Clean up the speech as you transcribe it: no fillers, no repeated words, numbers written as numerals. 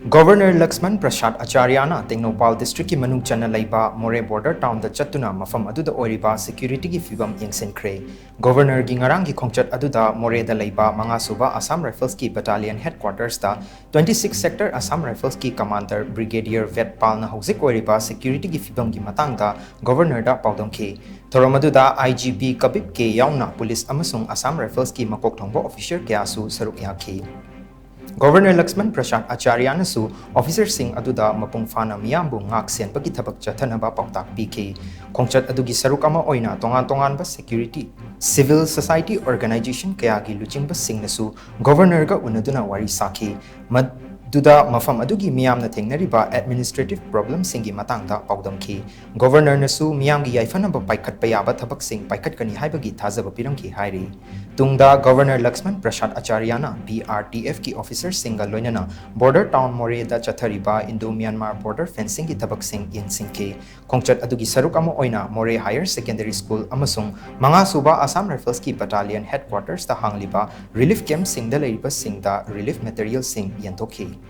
Governor Lakshman Prasad Acharya na TENGNOUPAL district ki manung CHANNA LEIBA Moreh border town da Chattuna MAPHAM ADUDA OIRIBA security ki Phivam Yengshinkhre Governor gi ngarang gi khongchat ADUDA Moreh da LEIBA manga suba Assam Rifles ki battalion headquarters da 26 sector Assam Rifles ki commander Brigadier Vet Pal na hauzik OIRIBA security ki Phivam gi matang da Governor da paudongkhe Thoromaduda IGP Kabib ke yauna police amasung Assam Rifles ki makok thongbo officer kya su saruk yakhe Governor Lakshman Prasad Acharya nasu officer sing aduda mapung fana miyambu ngak sen pagi thabak chathanaba pautak pk khongchat adugi saruk ama oina tongan ba security civil society organization kaya gi luching ba sing nasu governor ga unaduna wari sakhi Duda mafam adugi miyam na thengnariba administrative problem singi matangda paudamki governor nasu miyam gi yaifana ba paikhat payaba thabak sing paikhat kani haibagi thazaba piramki hairi tungda governor Lakshman Prasad Acharya na BRTF ki officer singa loinana border town Moreh da chathariba Indo Myanmar border fencing ki thabak sing yengsingke khongchat adugi saruk ama oina Moreh higher secondary school amasung manga suba Assam Rifles ki battalion headquarters ta hangliba relief camp sing da leiba sing da relief material sing yentokhi